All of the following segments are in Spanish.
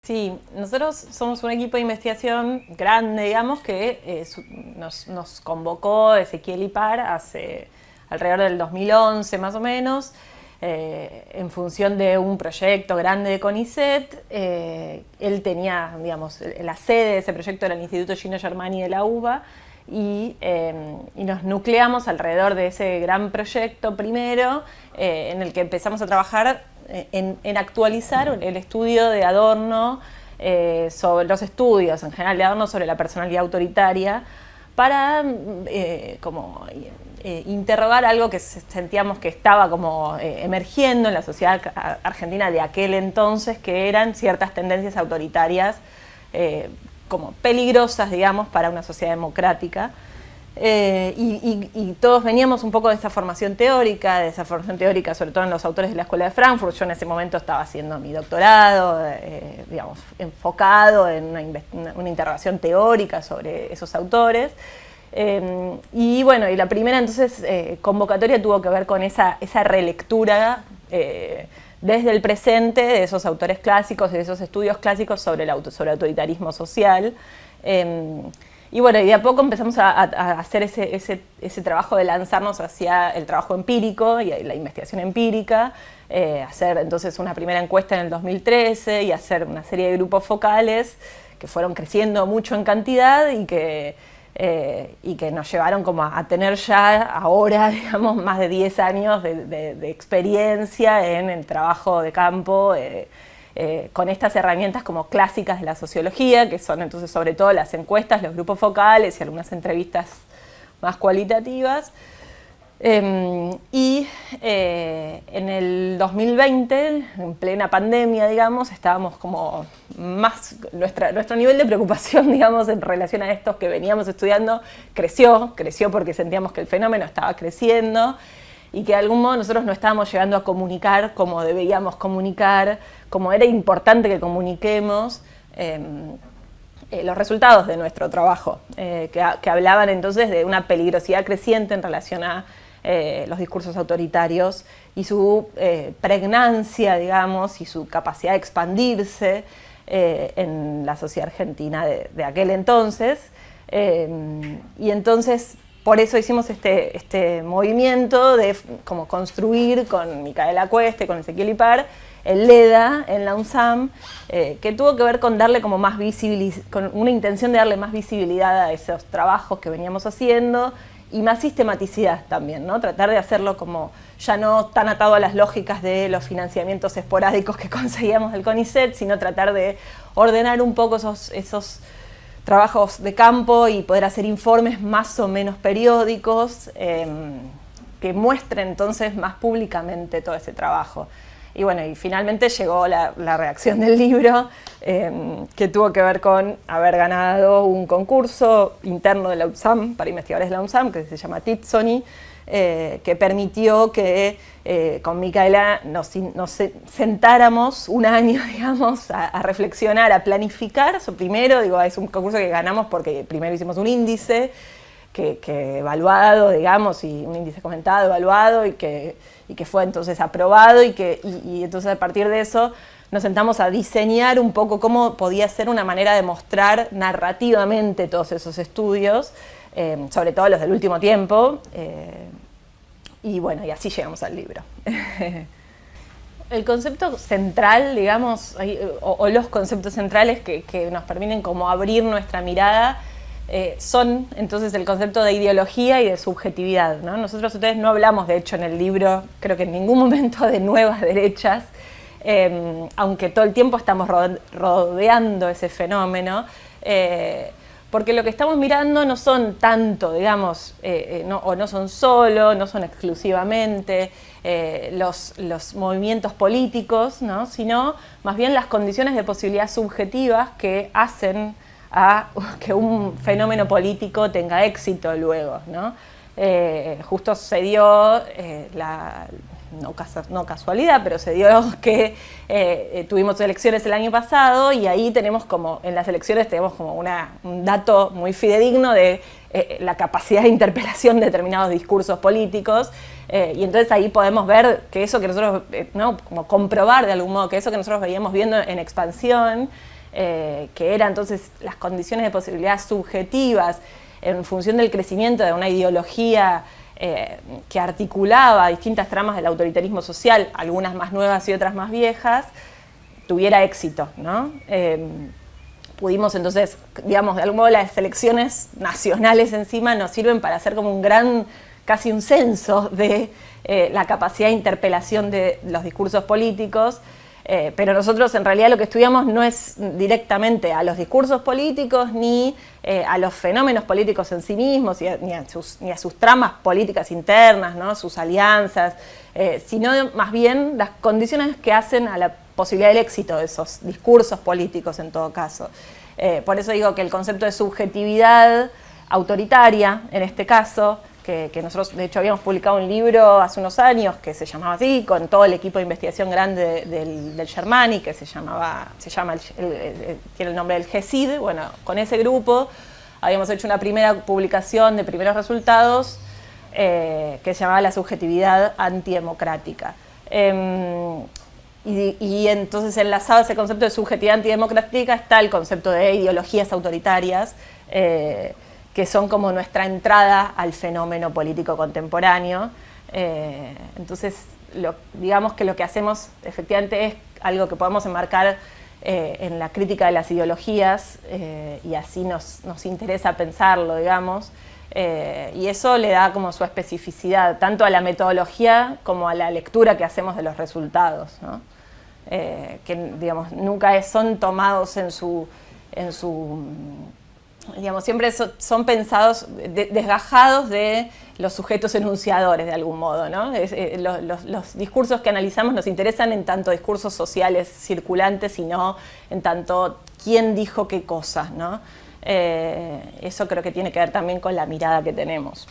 Sí, nosotros somos un equipo de investigación grande, digamos, que nos convocó Ezequiel Ipar hace alrededor del 2011 más o menos, en función de un proyecto grande de CONICET. Él tenía, digamos, la sede de ese proyecto era el Instituto Gino Germani de la UBA, y nos nucleamos alrededor de ese gran proyecto primero, en el que empezamos a trabajar en actualizar el estudio de Adorno, sobre los estudios en general de Adorno sobre la personalidad autoritaria, para interrogar algo que sentíamos que estaba como emergiendo en la sociedad argentina de aquel entonces, que eran ciertas tendencias autoritarias como peligrosas, digamos, para una sociedad democrática. Y todos veníamos un poco de esa formación teórica, sobre todo en los autores de la Escuela de Frankfurt. Yo en ese momento estaba haciendo mi doctorado, digamos, enfocado en una interrogación teórica sobre esos autores. Y bueno, y la primera entonces convocatoria tuvo que ver con esa relectura desde el presente de esos autores clásicos, de esos estudios clásicos sobre autoritarismo social. Y bueno, y de a poco empezamos a hacer ese trabajo de lanzarnos hacia el trabajo empírico y la investigación empírica, hacer entonces una primera encuesta en el 2013 y hacer una serie de grupos focales que fueron creciendo mucho en cantidad y que nos llevaron como a tener ya ahora, digamos, más de 10 años de experiencia en el trabajo de campo, con estas herramientas como clásicas de la sociología, que son entonces sobre todo las encuestas, los grupos focales y algunas entrevistas más cualitativas. En el 2020, en plena pandemia, digamos, estábamos como más, nuestro nivel de preocupación, digamos, en relación a estos que veníamos estudiando, creció porque sentíamos que el fenómeno estaba creciendo y que de algún modo nosotros no estábamos llegando a comunicar como debíamos comunicar, como era importante que comuniquemos los resultados de nuestro trabajo, que hablaban entonces de una peligrosidad creciente en relación a los discursos autoritarios y su pregnancia, digamos, y su capacidad de expandirse en la sociedad argentina de aquel entonces. Y entonces, por eso hicimos este movimiento de como construir con Micaela Cueste, con Ezequiel Ipar, el LEDA en la UNSAM, que tuvo que ver con darle como más con una intención de darle más visibilidad a esos trabajos que veníamos haciendo y más sistematicidad también, ¿no? Tratar de hacerlo como ya no tan atado a las lógicas de los financiamientos esporádicos que conseguíamos del CONICET, sino tratar de ordenar un poco esos trabajos de campo y poder hacer informes más o menos periódicos que muestren entonces más públicamente todo ese trabajo. Y bueno, y finalmente llegó la redacción del libro, que tuvo que ver con haber ganado un concurso interno de la UNSAM, para investigadores de la UNSAM, que se llama TITSONI, que permitió que con Micaela nos sentáramos un año, digamos, a reflexionar, a planificar. Primero, es un concurso que ganamos porque primero hicimos un índice que evaluado, digamos, y un índice comentado, evaluado, y que fue entonces aprobado, y entonces a partir de eso nos sentamos a diseñar un poco cómo podía ser una manera de mostrar narrativamente todos esos estudios, sobre todo los del último tiempo, y bueno, y así llegamos al libro. El concepto central, digamos, o los conceptos centrales que nos permiten como abrir nuestra mirada, son entonces el concepto de ideología y de subjetividad, ¿no? Nosotros ustedes no hablamos, de hecho, en el libro, creo que en ningún momento, de nuevas derechas, aunque todo el tiempo estamos rodeando ese fenómeno, porque lo que estamos mirando no son tanto, digamos, no son solo, no son exclusivamente los movimientos políticos, ¿no? Sino más bien las condiciones de posibilidad subjetivas que hacen a que un fenómeno político tenga éxito luego, ¿no? Justo se dio, no casualidad, pero se dio que tuvimos elecciones el año pasado, y ahí tenemos como, en las elecciones tenemos como un dato muy fidedigno de la capacidad de interpelación de determinados discursos políticos, y entonces ahí podemos ver que eso que nosotros, ¿no? Como comprobar de algún modo que eso que nosotros veíamos viendo en expansión, que era entonces las condiciones de posibilidad subjetivas en función del crecimiento de una ideología que articulaba distintas tramas del autoritarismo social, algunas más nuevas y otras más viejas, tuviera éxito, ¿no? Pudimos entonces, digamos, de algún modo las elecciones nacionales encima nos sirven para hacer como casi un censo de la capacidad de interpelación de los discursos políticos, pero nosotros en realidad lo que estudiamos no es directamente a los discursos políticos ni a los fenómenos políticos en sí mismos, ni a sus tramas políticas internas, ¿no? Sus alianzas, sino más bien las condiciones que hacen a la posibilidad del éxito de esos discursos políticos en todo caso. Por eso digo que el concepto de subjetividad autoritaria, en este caso, que nosotros de hecho habíamos publicado un libro hace unos años que se llamaba así, con todo el equipo de investigación grande del Germani, que tiene el nombre del GESID. Bueno, con ese grupo habíamos hecho una primera publicación de primeros resultados que se llamaba La subjetividad antidemocrática. Y entonces enlazado a ese concepto de subjetividad antidemocrática está el concepto de ideologías autoritarias, que son como nuestra entrada al fenómeno político contemporáneo. Entonces, digamos que lo que hacemos efectivamente es algo que podemos enmarcar en la crítica de las ideologías, y así nos interesa pensarlo, digamos, y eso le da como su especificidad, tanto a la metodología como a la lectura que hacemos de los resultados, ¿no? Que, digamos, nunca son tomados en su digamos, siempre son pensados, desgajados de los sujetos enunciadores de algún modo, ¿no? Los discursos que analizamos nos interesan en tanto discursos sociales circulantes y no en tanto quién dijo qué cosas, ¿no? Eso creo que tiene que ver también con la mirada que tenemos.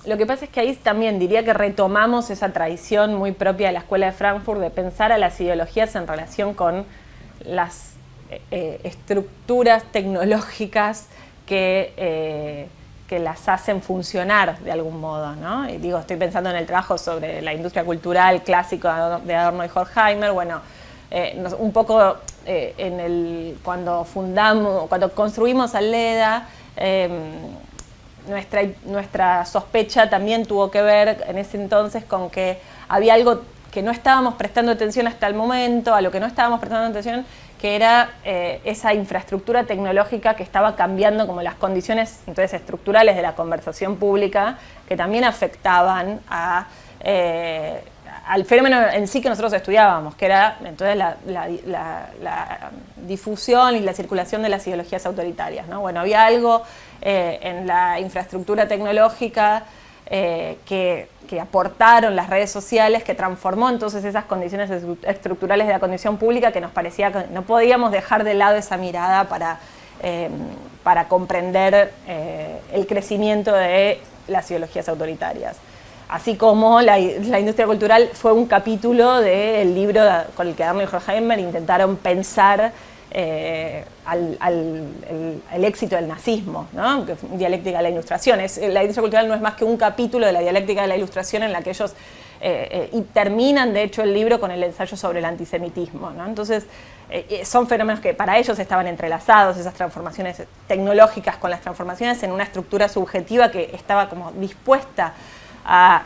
Lo que pasa es que ahí también diría que retomamos esa tradición muy propia de la Escuela de Frankfurt de pensar a las ideologías en relación con las estructuras tecnológicas que las hacen funcionar de algún modo, ¿no? Y digo, estoy pensando en el trabajo sobre la industria cultural clásico de Adorno y Horkheimer. Bueno, un poco cuando construimos Aleda, nuestra sospecha también tuvo que ver en ese entonces con que había algo que no estábamos prestando atención hasta el momento, a lo que no estábamos prestando atención, que era esa infraestructura tecnológica que estaba cambiando como las condiciones entonces estructurales de la conversación pública, que también afectaban al fenómeno en sí que nosotros estudiábamos, que era entonces la difusión y la circulación de las ideologías autoritarias, ¿no? Bueno, había algo en la infraestructura tecnológica que aportaron las redes sociales, que transformó entonces esas condiciones estructurales de la condición pública, que nos parecía que no podíamos dejar de lado esa mirada para comprender el crecimiento de las ideologías autoritarias. Así como la industria cultural fue un capítulo del libro con el que Adorno y Horkheimer intentaron pensar el éxito del nazismo, ¿no? Dialéctica de la Ilustración. La industria cultural no es más que un capítulo de la dialéctica de la Ilustración en la que ellos y terminan, de hecho, el libro con el ensayo sobre el antisemitismo, ¿no? Entonces, son fenómenos que para ellos estaban entrelazados, esas transformaciones tecnológicas con las transformaciones en una estructura subjetiva que estaba como dispuesta a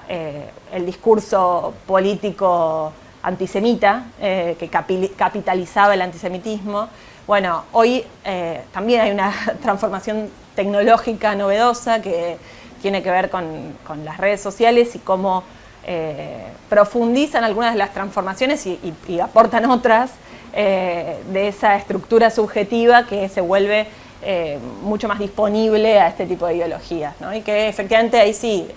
el discurso político antisemita, que capitalizaba el antisemitismo. Bueno, hoy también hay una transformación tecnológica novedosa que tiene que ver con las redes sociales y cómo profundizan algunas de las transformaciones y aportan otras de esa estructura subjetiva que se vuelve mucho más disponible a este tipo de ideologías, ¿no? Y que efectivamente ahí sí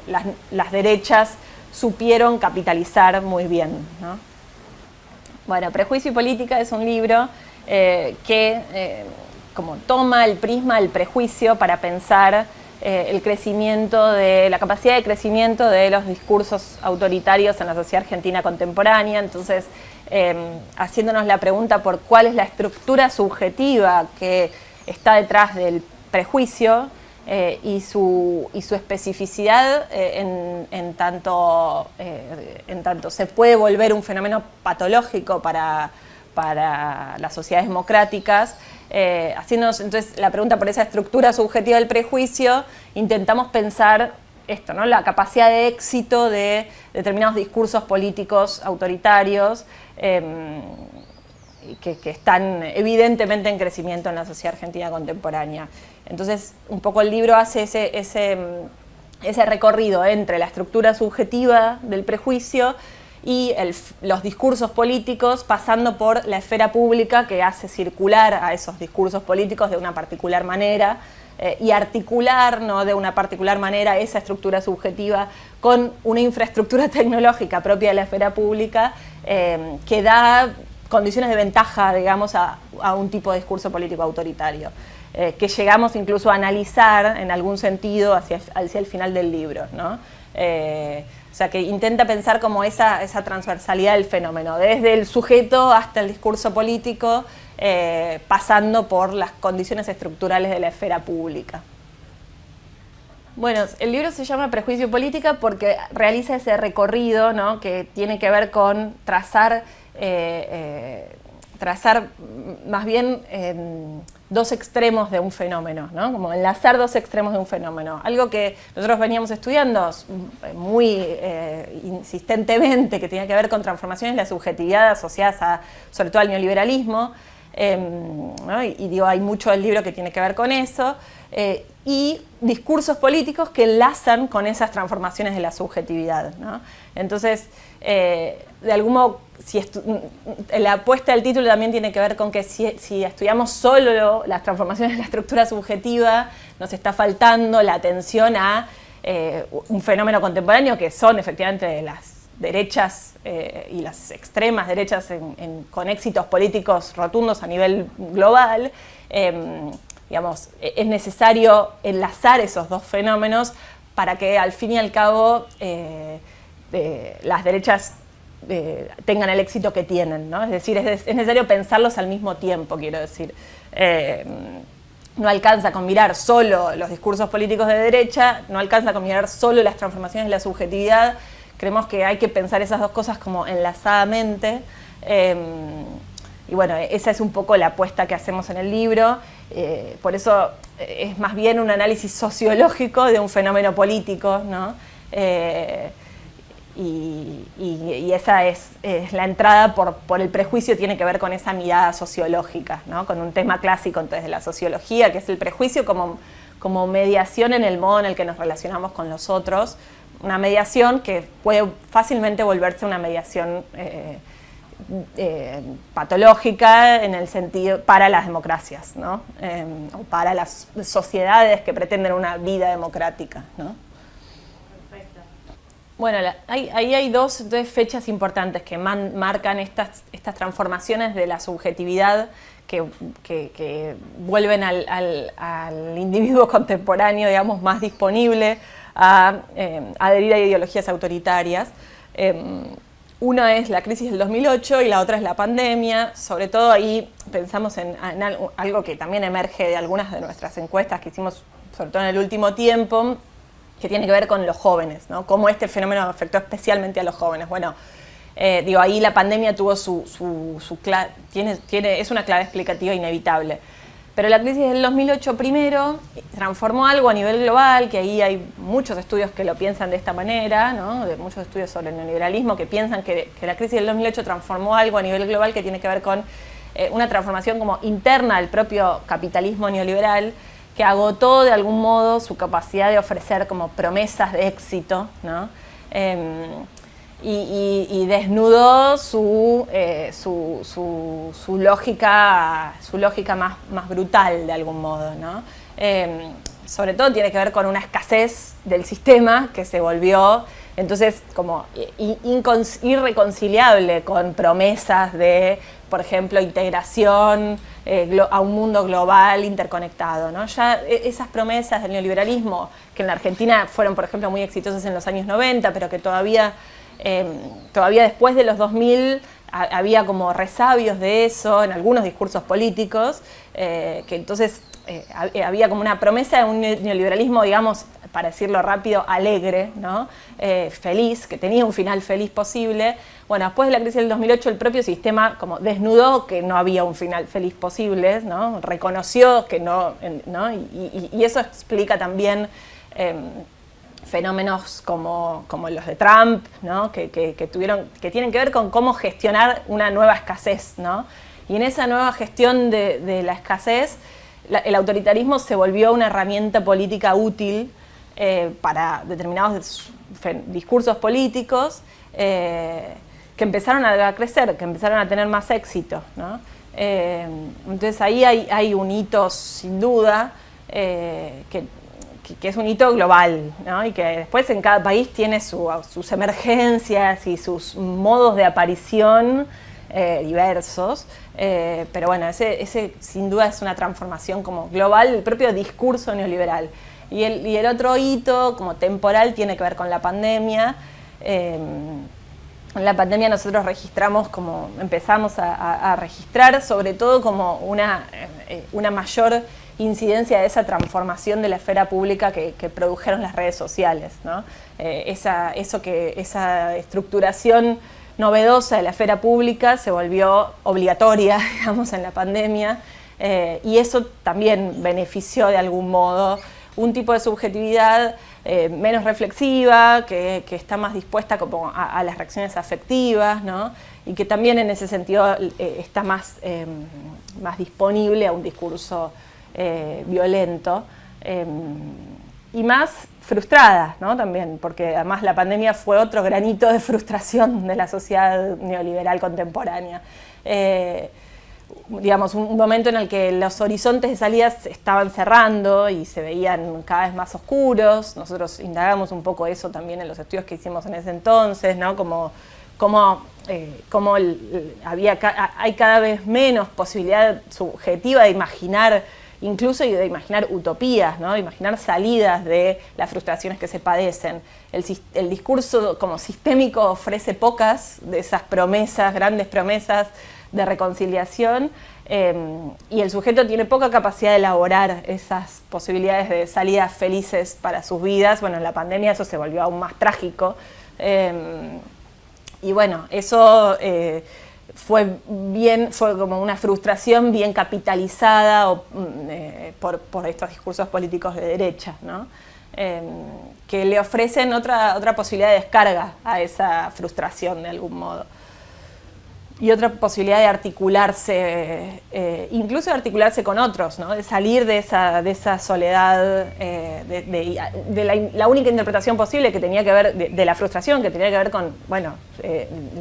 las derechas supieron capitalizar muy bien, ¿no? Bueno, Prejuicio y Política es un libro que como toma el prisma del prejuicio para pensar el crecimiento la capacidad de crecimiento de los discursos autoritarios en la sociedad argentina contemporánea. Entonces, haciéndonos la pregunta por cuál es la estructura subjetiva que está detrás del prejuicio y su especificidad en tanto se puede volver un fenómeno patológico para las sociedades democráticas. Haciéndonos entonces la pregunta por esa estructura subjetiva del prejuicio, intentamos pensar esto, ¿no? La capacidad de éxito de determinados discursos políticos autoritarios que están evidentemente en crecimiento en la sociedad argentina contemporánea. Entonces, un poco el libro hace ese recorrido entre la estructura subjetiva del prejuicio y los discursos políticos, pasando por la esfera pública que hace circular a esos discursos políticos de una particular manera y articular, ¿no?, de una particular manera esa estructura subjetiva con una infraestructura tecnológica propia de la esfera pública que da condiciones de ventaja, digamos, a un tipo de discurso político autoritario, que llegamos incluso a analizar en algún sentido hacia el final del libro, ¿no? O sea, que intenta pensar como esa transversalidad del fenómeno, desde el sujeto hasta el discurso político, pasando por las condiciones estructurales de la esfera pública. Bueno, el libro se llama Prejuicio y Política porque realiza ese recorrido, ¿no?, que tiene que ver con trazar más bien dos extremos de un fenómeno, ¿no? Como enlazar dos extremos de un fenómeno. Algo que nosotros veníamos estudiando muy insistentemente, que tenía que ver con transformaciones de la subjetividad asociadas sobre todo al neoliberalismo, ¿no? Y digo, hay mucho del libro que tiene que ver con eso, y discursos políticos que enlazan con esas transformaciones de la subjetividad, ¿no? Entonces, de algún modo, la apuesta del título también tiene que ver con que si estudiamos solo las transformaciones de la estructura subjetiva, nos está faltando la atención a un fenómeno contemporáneo que son efectivamente las derechas y las extremas derechas con éxitos políticos rotundos a nivel global. Digamos, es necesario enlazar esos dos fenómenos para que al fin y al cabo las derechas tengan el éxito que tienen, ¿no? Es decir, es necesario pensarlos al mismo tiempo, quiero decir. No alcanza con mirar solo los discursos políticos de derecha, no alcanza con mirar solo las transformaciones de la subjetividad. Creemos que hay que pensar esas dos cosas como enlazadamente. Y bueno, esa es un poco la apuesta que hacemos en el libro. Por eso es más bien un análisis sociológico de un fenómeno político, ¿no? Y esa es la entrada por el prejuicio, tiene que ver con esa mirada sociológica, ¿no? Con un tema clásico entonces de la sociología, que es el prejuicio como mediación en el modo en el que nos relacionamos con los otros, una mediación que puede fácilmente volverse una mediación patológica en el sentido para las democracias, ¿no? O para las sociedades que pretenden una vida democrática, ¿no? Bueno, ahí hay dos fechas importantes que marcan estas transformaciones de la subjetividad que vuelven al individuo contemporáneo, digamos, más disponible a adherir a ideologías autoritarias. Una es la crisis del 2008 y la otra es la pandemia. Sobre todo ahí pensamos en algo que también emerge de algunas de nuestras encuestas que hicimos, sobre todo en el último tiempo, que tiene que ver con los jóvenes, ¿no? Cómo este fenómeno afectó especialmente a los jóvenes. Bueno, ahí la pandemia tuvo es una clave explicativa inevitable. Pero la crisis del 2008 primero transformó algo a nivel global, que ahí hay muchos estudios que lo piensan de esta manera, ¿no? De muchos estudios sobre el neoliberalismo que piensan que la crisis del 2008 transformó algo a nivel global que tiene que ver con una transformación como interna del propio capitalismo neoliberal, que agotó de algún modo su capacidad de ofrecer como promesas de éxito, ¿no? Y desnudó su lógica más brutal de algún modo, ¿no? Sobre todo tiene que ver con una escasez del sistema que se volvió entonces como irreconciliable con promesas de, por ejemplo, integración a un mundo global interconectado, ¿no? Ya esas promesas del neoliberalismo, que en la Argentina fueron, por ejemplo, muy exitosas en los años 90, pero que todavía después de los 2000 había como resabios de eso en algunos discursos políticos, que entonces había como una promesa de un neoliberalismo, digamos, para decirlo rápido, alegre, ¿no? Feliz, que tenía un final feliz posible. Bueno, después de la crisis del 2008 el propio sistema como desnudó que no había un final feliz posible, ¿no? Reconoció que no, ¿no? Y eso explica también fenómenos como los de Trump, ¿no? que tienen que ver con cómo gestionar una nueva escasez, ¿no? Y en esa nueva gestión de la escasez, el autoritarismo se volvió una herramienta política útil para determinados discursos políticos que empezaron a crecer, que empezaron a tener más éxito, ¿no? Entonces ahí hay un hito sin duda que es un hito global, ¿no? Y que después en cada país tiene sus emergencias y sus modos de aparición diversos, pero bueno, ese sin duda es una transformación como global del propio discurso neoliberal. Y el otro hito como temporal tiene que ver con la pandemia. En la pandemia nosotros empezamos a registrar sobre todo como una mayor incidencia de esa transformación de la esfera pública que produjeron las redes sociales, ¿no? Esa estructuración novedosa de la esfera pública se volvió obligatoria, digamos, en la pandemia, y eso también benefició de algún modo un tipo de subjetividad menos reflexiva, que está más dispuesta como a las reacciones afectivas, ¿no? Y que también en ese sentido está más disponible a un discurso violento y más frustrada, ¿no? También, porque además la pandemia fue otro granito de frustración de la sociedad neoliberal contemporánea. Digamos, un momento en el que los horizontes de salida se estaban cerrando y se veían cada vez más oscuros. Nosotros indagamos un poco eso también en los estudios que hicimos en ese entonces, ¿no? Hay cada vez menos posibilidad subjetiva de imaginar, incluso de imaginar utopías, ¿no? De imaginar salidas de las frustraciones que se padecen. El discurso como sistémico ofrece pocas de esas promesas, grandes promesas de reconciliación, y el sujeto tiene poca capacidad de elaborar esas posibilidades de salidas felices para sus vidas. Bueno, en la pandemia eso se volvió aún más trágico, y bueno, eso fue como una frustración bien capitalizada por estos discursos políticos de derecha, ¿no? Que le ofrecen otra posibilidad de descarga a esa frustración de algún modo. Y otra posibilidad de articularse, incluso de articularse con otros, ¿no? De salir de esa soledad, de la única interpretación posible que tenía que ver, de la frustración, que tenía que ver con, bueno,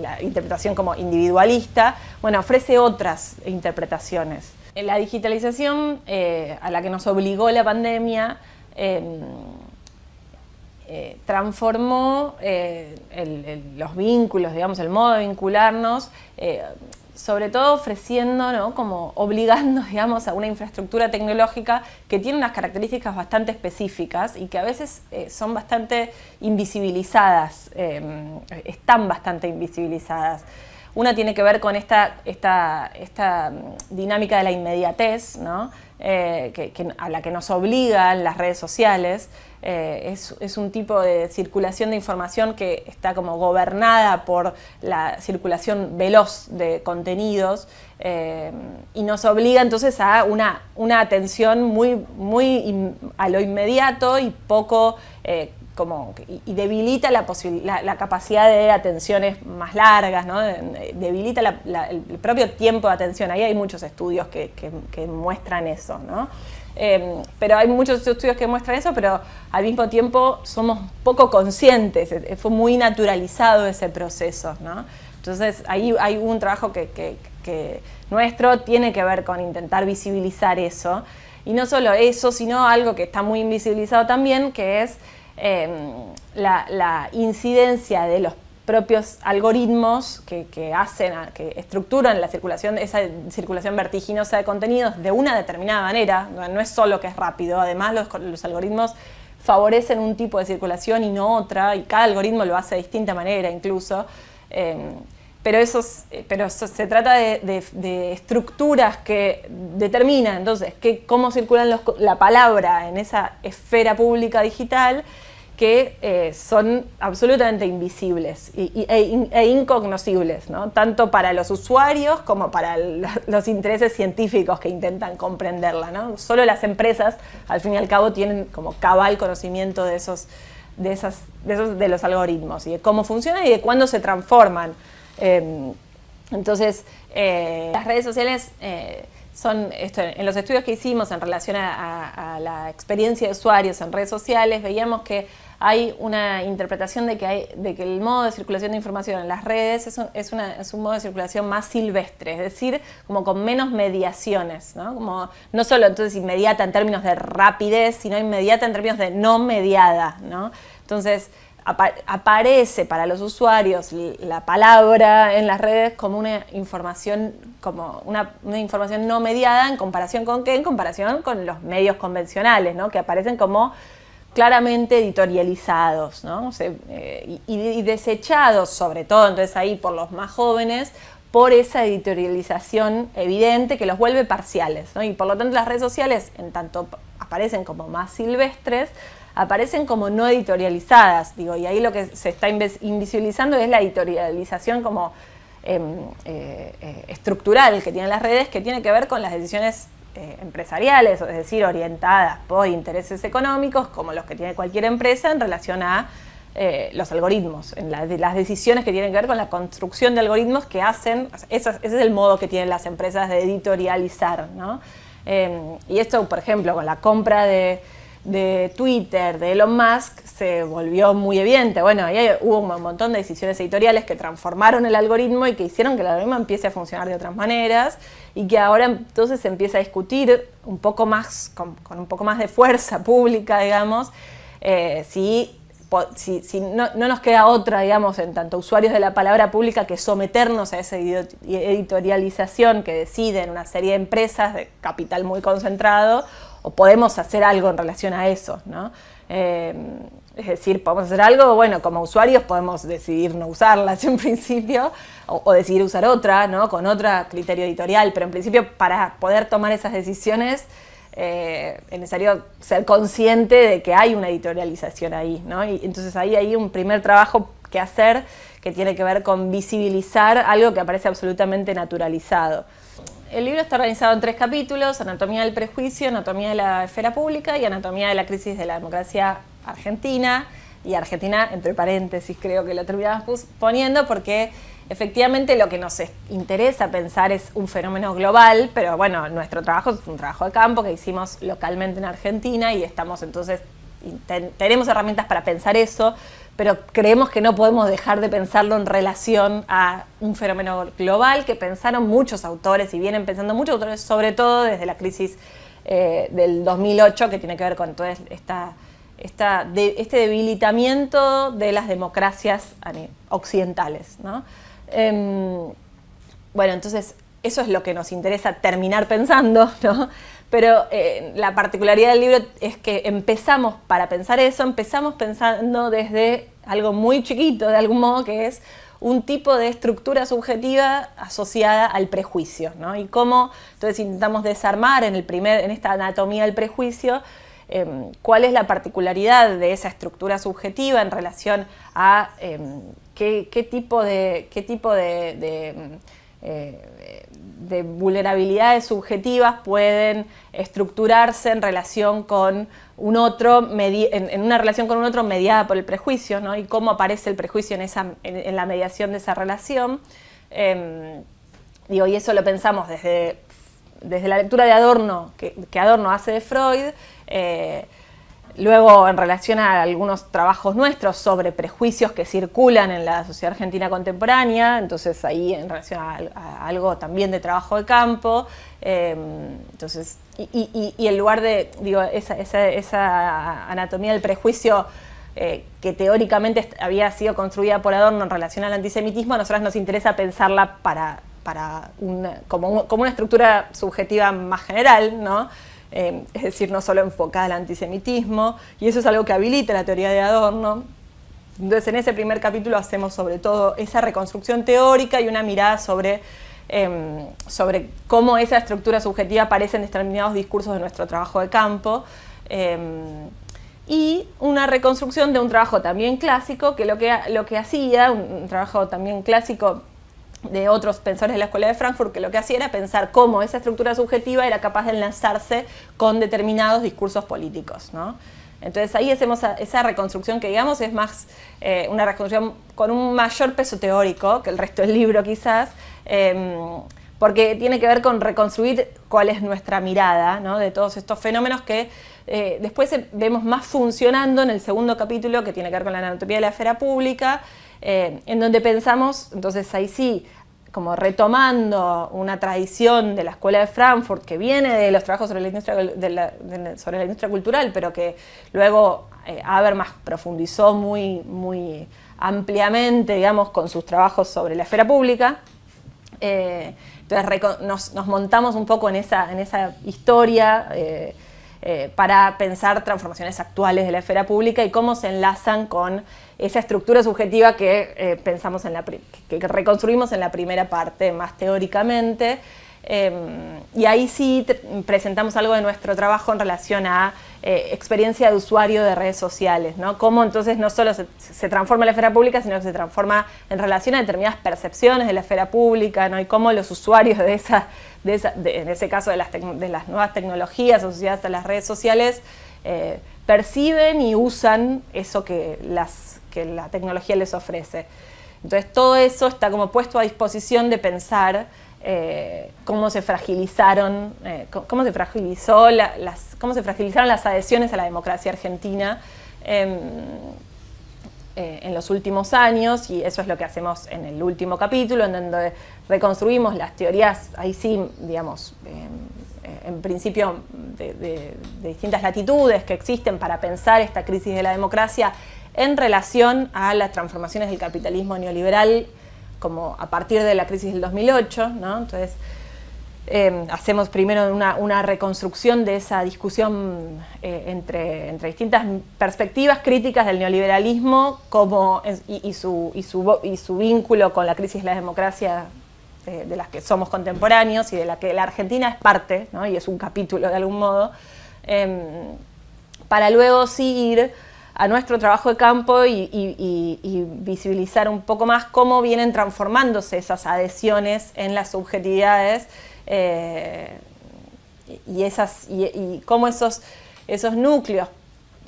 la interpretación como individualista. Bueno, ofrece otras interpretaciones. La digitalización a la que nos obligó la pandemia transformó los vínculos, digamos, el modo de vincularnos, sobre todo ofreciendo, ¿no? Como obligando, digamos, a una infraestructura tecnológica que tiene unas características bastante específicas y que a veces son bastante invisibilizadas, están bastante invisibilizadas. Una tiene que ver con esta dinámica de la inmediatez, ¿no? A la que nos obligan las redes sociales. Es un tipo de circulación de información que está como gobernada por la circulación veloz de contenidos, y nos obliga entonces a una atención muy a lo inmediato y poco y debilita la capacidad de atenciones más largas, ¿no? Debilita el propio tiempo de atención. Ahí hay muchos estudios que muestran eso, ¿no? Pero hay muchos estudios que muestran eso, pero al mismo tiempo somos poco conscientes. Fue muy naturalizado ese proceso, ¿no? Entonces ahí hay un trabajo que nuestro tiene que ver con intentar visibilizar eso. Y no solo eso, sino algo que está muy invisibilizado también, que es la incidencia de los propios algoritmos que estructuran esa circulación vertiginosa de contenidos de una determinada manera. No es solo que es rápido, además los algoritmos favorecen un tipo de circulación y no otra, y cada algoritmo lo hace de distinta manera incluso, pero se trata de estructuras que determinan entonces cómo circulan la palabra en esa esfera pública digital, que son absolutamente invisibles e incognoscibles, ¿no? Tanto para los usuarios como para los intereses científicos que intentan comprenderla, ¿no? Solo las empresas, al fin y al cabo, tienen como cabal conocimiento de los algoritmos y de cómo funcionan y de cuándo se transforman. Entonces, las redes sociales son, en los estudios que hicimos en relación a la experiencia de usuarios en redes sociales, veíamos que hay una interpretación de que el modo de circulación de información en las redes es un modo de circulación más silvestre, es decir, como con menos mediaciones, ¿no? Como no solo entonces inmediata en términos de rapidez, sino inmediata en términos de no mediada, ¿no? Entonces, aparece para los usuarios la palabra en las redes como una información no mediada. ¿En comparación con qué? En comparación con los medios convencionales, ¿no? Que aparecen como claramente editorializados, ¿no? Y desechados, sobre todo, entonces ahí por los más jóvenes, por esa editorialización evidente que los vuelve parciales, ¿no? Y por lo tanto las redes sociales, en tanto aparecen como más silvestres, aparecen como no editorializadas, digo, y ahí lo que se está invisibilizando es la editorialización como estructural que tienen las redes, que tiene que ver con las decisiones empresariales, es decir, orientadas por intereses económicos, como los que tiene cualquier empresa en relación a los algoritmos, en las decisiones que tienen que ver con la construcción de algoritmos que hacen, ese es el modo que tienen las empresas de editorializar, ¿no? Y esto, por ejemplo, con la compra de Twitter, de Elon Musk, se volvió muy evidente. Bueno, ahí hubo un montón de decisiones editoriales que transformaron el algoritmo y que hicieron que el algoritmo empiece a funcionar de otras maneras y que ahora entonces se empieza a discutir un poco más, con un poco más de fuerza pública, digamos, si no nos queda otra, digamos, en tanto usuarios de la palabra pública, que someternos a esa editorialización que deciden una serie de empresas de capital muy concentrado, o podemos hacer algo en relación a eso, ¿no? Es decir, podemos hacer algo, bueno, como usuarios podemos decidir no usarlas en principio, o decidir usar otra, ¿no? Con otro criterio editorial, pero en principio para poder tomar esas decisiones es necesario ser consciente de que hay una editorialización ahí, ¿no? Y entonces ahí hay un primer trabajo que hacer que tiene que ver con visibilizar algo que aparece absolutamente naturalizado. El libro está organizado en 3 capítulos: Anatomía del prejuicio, Anatomía de la esfera pública y Anatomía de la crisis de la democracia argentina. Y Argentina, entre paréntesis, creo que lo terminamos poniendo porque efectivamente lo que nos interesa pensar es un fenómeno global, pero bueno, nuestro trabajo es un trabajo de campo que hicimos localmente en Argentina y estamos entonces, tenemos herramientas para pensar eso, pero creemos que no podemos dejar de pensarlo en relación a un fenómeno global que pensaron muchos autores y vienen pensando muchos autores, sobre todo desde la crisis del 2008, que tiene que ver con toda este debilitamiento de las democracias occidentales, ¿no? Bueno, entonces eso es lo que nos interesa terminar pensando, ¿no? Pero la particularidad del libro es que para pensar eso, empezamos pensando desde algo muy chiquito, de algún modo, que es un tipo de estructura subjetiva asociada al prejuicio, ¿no? Y cómo entonces intentamos desarmar en esta anatomía del prejuicio cuál es la particularidad de esa estructura subjetiva en relación a qué tipo de vulnerabilidades subjetivas pueden estructurarse en relación con un otro, en una relación con un otro mediada por el prejuicio, ¿no? Y cómo aparece el prejuicio en la mediación de esa relación. Y eso lo pensamos desde la lectura de Adorno, que Adorno hace de Freud, luego en relación a algunos trabajos nuestros sobre prejuicios que circulan en la sociedad argentina contemporánea, entonces ahí en relación a algo también de trabajo de campo, entonces, y en lugar de, esa anatomía del prejuicio que teóricamente había sido construida por Adorno en relación al antisemitismo, a nosotros nos interesa pensarla como una estructura subjetiva más general, ¿no? Es decir, no solo enfocada al antisemitismo, y eso es algo que habilita la teoría de Adorno. Entonces, en ese primer capítulo hacemos sobre todo esa reconstrucción teórica y una mirada sobre cómo esa estructura subjetiva aparece en determinados discursos de nuestro trabajo de campo, y una reconstrucción de un trabajo también clásico, que lo que hacía, un trabajo también clásico de otros pensadores de la Escuela de Frankfurt, que lo que hacía era pensar cómo esa estructura subjetiva era capaz de enlazarse con determinados discursos políticos, ¿no? Entonces ahí hacemos esa reconstrucción que, digamos, es más una reconstrucción con un mayor peso teórico que el resto del libro quizás, porque tiene que ver con reconstruir cuál es nuestra mirada, ¿no?, de todos estos fenómenos que después vemos más funcionando en el segundo capítulo, que tiene que ver con la anatomía de la esfera pública, en donde pensamos, entonces ahí sí, como retomando una tradición de la Escuela de Frankfurt que viene de los trabajos sobre la industria cultural, pero que luego Habermas profundizó muy ampliamente, digamos, con sus trabajos sobre la esfera pública. Entonces nos montamos un poco en esa historia para pensar transformaciones actuales de la esfera pública y cómo se enlazan con esa estructura subjetiva que pensamos que reconstruimos en la primera parte más teóricamente, y ahí sí presentamos algo de nuestro trabajo en relación a experiencia de usuario de redes sociales, ¿no? Cómo entonces no solo se transforma la esfera pública, sino que se transforma en relación a determinadas percepciones de la esfera pública, ¿no? Y cómo los usuarios en ese caso de las nuevas tecnologías asociadas a las redes sociales perciben y usan eso que la tecnología les ofrece. Entonces todo eso está como puesto a disposición de pensar cómo se fragilizaron las adhesiones a la democracia argentina en los últimos años, y eso es lo que hacemos en el último capítulo, en donde reconstruimos las teorías, ahí sí, digamos, en principio de distintas latitudes que existen para pensar esta crisis de la democracia en relación a las transformaciones del capitalismo neoliberal, como a partir de la crisis del 2008, ¿no? Entonces, hacemos primero una reconstrucción de esa discusión entre distintas perspectivas críticas del neoliberalismo y su vínculo con la crisis de la democracia de las que somos contemporáneos y de la que la Argentina es parte, ¿no? Y es un capítulo de algún modo, para luego sí ir a nuestro trabajo de campo y visibilizar un poco más cómo vienen transformándose esas adhesiones en las subjetividades y cómo esos núcleos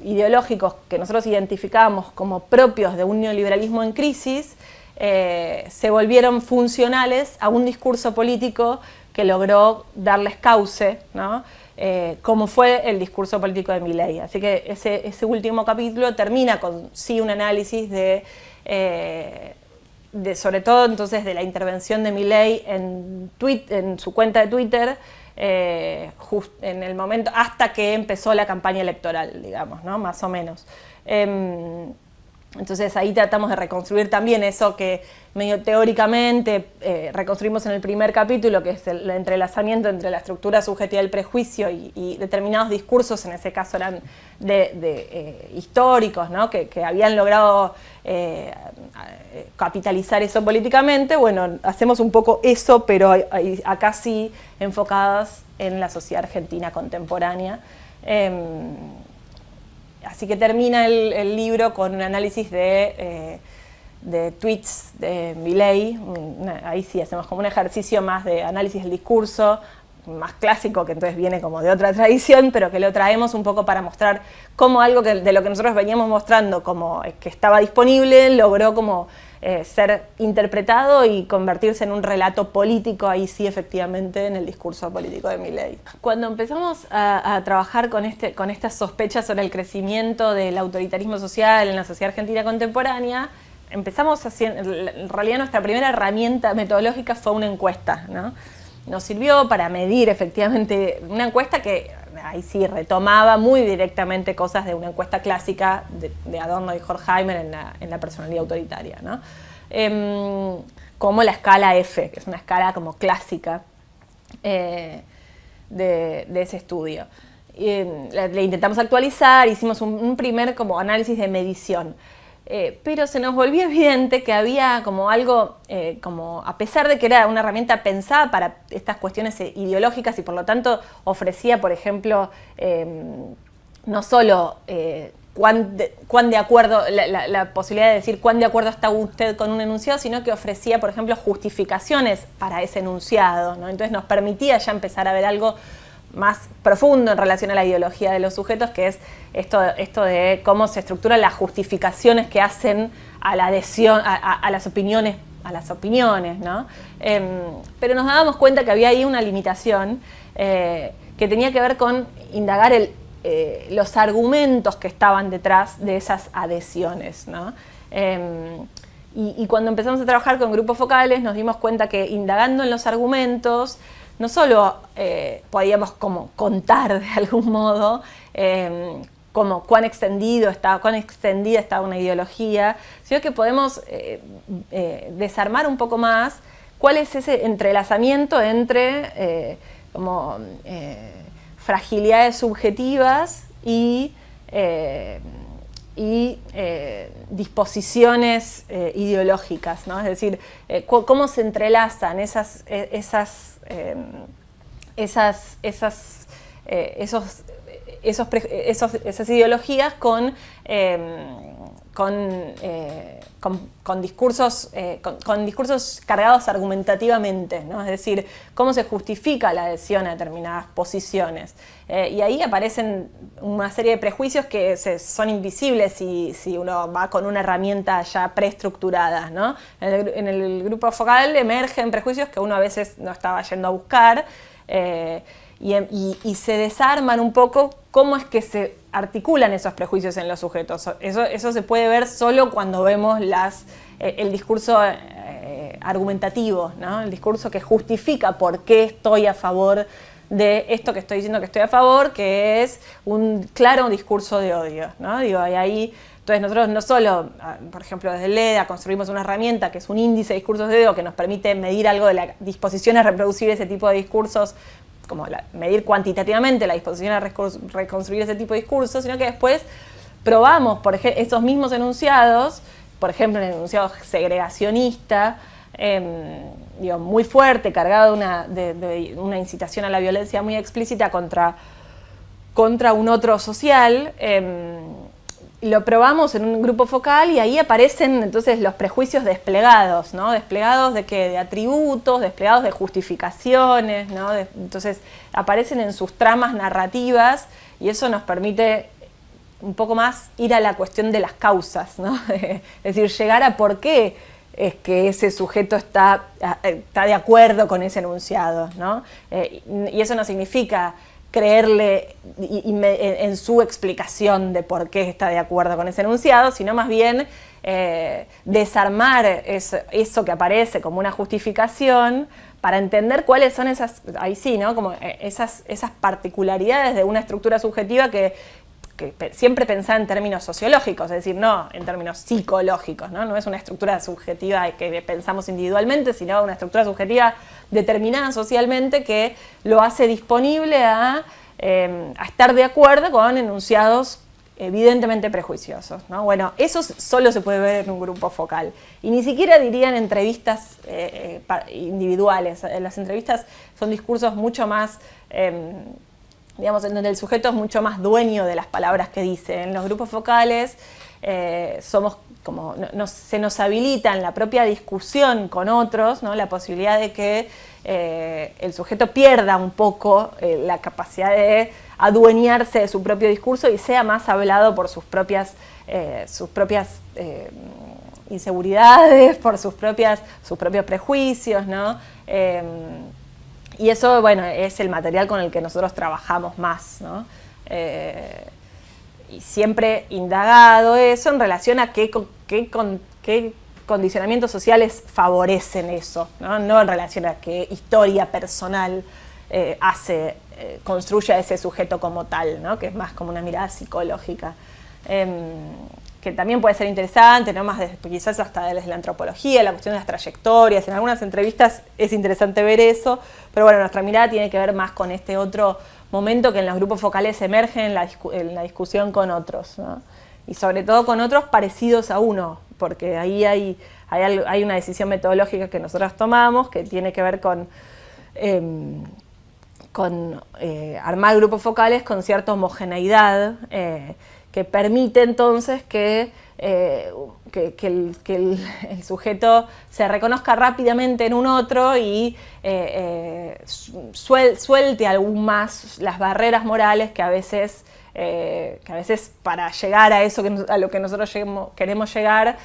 ideológicos que nosotros identificábamos como propios de un neoliberalismo en crisis se volvieron funcionales a un discurso político que logró darles cauce, ¿no? Como fue el discurso político de Milei. Así que ese último capítulo termina con sí un análisis sobre todo entonces de la intervención de Milei en su cuenta de Twitter, en el momento hasta que empezó la campaña electoral, digamos, ¿no? Más o menos. Entonces ahí tratamos de reconstruir también eso que medio teóricamente reconstruimos en el primer capítulo, que es el entrelazamiento entre la estructura subjetiva del prejuicio y determinados discursos, en ese caso eran históricos, ¿no? que habían logrado capitalizar eso políticamente. Bueno, hacemos un poco eso, pero acá sí enfocadas en la sociedad argentina contemporánea. Así que termina el libro con un análisis de tweets de Milei. Ahí sí hacemos como un ejercicio más de análisis del discurso, más clásico, que entonces viene como de otra tradición, pero que lo traemos un poco para mostrar cómo algo de lo que nosotros veníamos mostrando como que estaba disponible, logró como ser interpretado y convertirse en un relato político, ahí sí efectivamente, en el discurso político de Milei. Cuando empezamos a trabajar con estas sospechas sobre el crecimiento del autoritarismo social en la sociedad argentina contemporánea, empezamos haciendo, en realidad nuestra primera herramienta metodológica fue una encuesta, ¿no? Nos sirvió para medir efectivamente una encuesta que ahí sí retomaba muy directamente cosas de una encuesta clásica de Adorno y Horkheimer en la personalidad autoritaria, ¿no? Como la escala F, que es una escala como clásica de ese estudio. Le intentamos actualizar, hicimos un primer como análisis de medición. pero se nos volvió evidente que había como algo, como a pesar de que era una herramienta pensada para estas cuestiones ideológicas y por lo tanto ofrecía, por ejemplo, no solo cuán de acuerdo, la posibilidad de decir cuán de acuerdo está usted con un enunciado, sino que ofrecía, por ejemplo, justificaciones para ese enunciado, ¿no? Entonces nos permitía ya empezar a ver algo más profundo en relación a la ideología de los sujetos, que es esto de cómo se estructuran las justificaciones que hacen a la adhesión, a las opiniones, ¿no? Pero nos dábamos cuenta que había ahí una limitación que tenía que ver con indagar los argumentos que estaban detrás de esas adhesiones, ¿no? Y cuando empezamos a trabajar con grupos focales nos dimos cuenta que indagando en los argumentos no solo podíamos como contar de algún modo como cuán extendida está una ideología, sino que podemos desarmar un poco más cuál es ese entrelazamiento entre fragilidades subjetivas y disposiciones ideológicas, ¿no? Es decir, cómo se entrelazan esas ideologías con discursos cargados argumentativamente, ¿no? Es decir, cómo se justifica la adhesión a determinadas posiciones. Y ahí aparecen una serie de prejuicios que son invisibles si uno va con una herramienta ya preestructurada, ¿no? En el grupo focal emergen prejuicios que uno a veces no estaba yendo a buscar, y se desarman un poco cómo es que se articulan esos prejuicios en los sujetos. Eso se puede ver solo cuando vemos el discurso argumentativo, ¿no? El discurso que justifica por qué estoy a favor de esto que estoy diciendo que estoy a favor, que es un claro discurso de odio, ¿no? Digo, y ahí, entonces nosotros no solo, por ejemplo, desde LEDA construimos una herramienta que es un índice de discursos de odio que nos permite medir algo de la disposición a reproducir ese tipo de discursos, como medir cuantitativamente la disposición a reconstruir ese tipo de discursos, sino que después probamos, por ejemplo, esos mismos enunciados, por ejemplo, el enunciado segregacionista, muy fuerte, cargado de una incitación a la violencia muy explícita contra un otro social, lo probamos en un grupo focal y ahí aparecen entonces los prejuicios desplegados, ¿no? Desplegados de atributos, desplegados de justificaciones, ¿no? Entonces aparecen en sus tramas narrativas y eso nos permite un poco más ir a la cuestión de las causas, ¿no? Es decir, llegar a por qué es que ese sujeto está de acuerdo con ese enunciado, ¿no? Y eso no significa creerle en su explicación de por qué está de acuerdo con ese enunciado, sino más bien desarmar eso que aparece como una justificación para entender cuáles son esas, ahí sí, ¿no? Como esas particularidades de una estructura subjetiva que siempre pensaba en términos sociológicos, es decir, no en términos psicológicos, ¿no? No es una estructura subjetiva que pensamos individualmente, sino una estructura subjetiva determinada socialmente que lo hace disponible a estar de acuerdo con enunciados evidentemente prejuiciosos, ¿no? Bueno, eso solo se puede ver en un grupo focal. Y ni siquiera diría en entrevistas individuales. Las entrevistas son discursos mucho más digamos, en donde el sujeto es mucho más dueño de las palabras que dice. En los grupos focales somos como, se nos habilita en la propia discusión con otros, ¿no? La posibilidad de que el sujeto pierda un poco la capacidad de adueñarse de su propio discurso y sea más hablado por sus propias inseguridades, por sus propios prejuicios, ¿no? Y eso, bueno, es el material con el que nosotros trabajamos más, ¿no? Y siempre indagado eso en relación a qué condicionamientos sociales favorecen eso, ¿no? No en relación a qué historia personal construye a ese sujeto como tal, ¿no? Que es más como una mirada psicológica. Que también puede ser interesante, ¿no? Quizás hasta desde la antropología, la cuestión de las trayectorias. En algunas entrevistas es interesante ver eso, pero bueno, nuestra mirada tiene que ver más con este otro momento que en los grupos focales emerge en la discusión con otros, ¿no? y sobre todo con otros parecidos a uno, porque ahí hay una decisión metodológica que nosotros tomamos que tiene que ver con armar grupos focales con cierta homogeneidad que permite entonces que el sujeto se reconozca rápidamente en un otro y suelte aún más las barreras morales que a veces para llegar a eso a lo que nosotros queremos llegar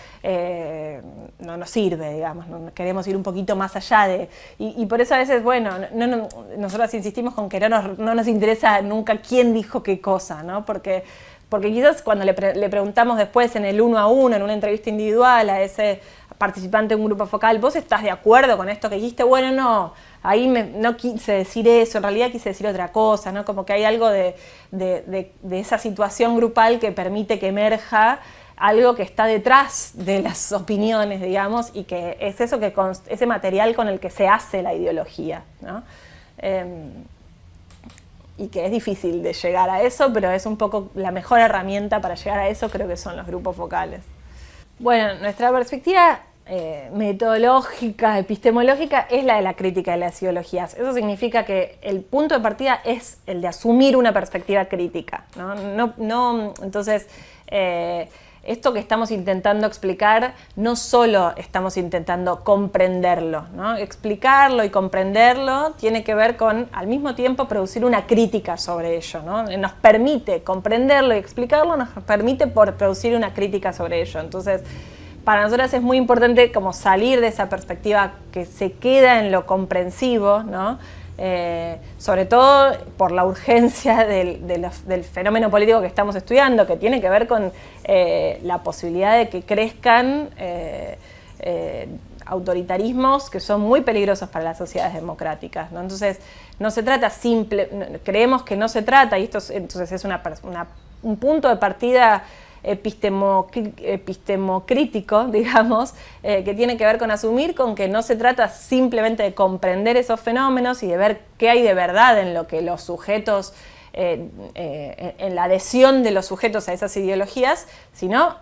no nos sirve, digamos, queremos ir un poquito más allá y por eso a veces, bueno, nosotros insistimos con que no nos interesa nunca quién dijo qué cosa, ¿no? Porque quizás cuando le preguntamos después en el 1 a 1, en una entrevista individual a ese participante de un grupo focal, ¿vos estás de acuerdo con esto que dijiste? Bueno, no, ahí no quise decir eso, en realidad quise decir otra cosa, ¿no? Como que hay algo de esa situación grupal que permite que emerja algo que está detrás de las opiniones, digamos, y que es eso ese material con el que se hace la ideología, ¿no? Y que es difícil de llegar a eso, pero es un poco la mejor herramienta para llegar a eso, creo que son los grupos focales. Bueno, nuestra perspectiva metodológica, epistemológica, es la de la crítica de las ideologías. Eso significa que el punto de partida es el de asumir una perspectiva crítica, ¿no? Entonces, esto que estamos intentando explicar, no solo estamos intentando comprenderlo, ¿no? Explicarlo y comprenderlo tiene que ver con, al mismo tiempo, producir una crítica sobre ello, ¿no? Nos permite comprenderlo y explicarlo, nos permite producir una crítica sobre ello. Entonces, para nosotros es muy importante como salir de esa perspectiva que se queda en lo comprensivo, ¿no? Sobre todo por la urgencia del fenómeno político que estamos estudiando, que tiene que ver con la posibilidad de que crezcan autoritarismos que son muy peligrosos para las sociedades democráticas, ¿no? Entonces, no se trata creemos que no se trata, y esto entonces es un punto de partida epistemocrítico, digamos, que tiene que ver con asumir con que no se trata simplemente de comprender esos fenómenos y de ver qué hay de verdad en lo que los sujetos, en la adhesión de los sujetos a esas ideologías, sino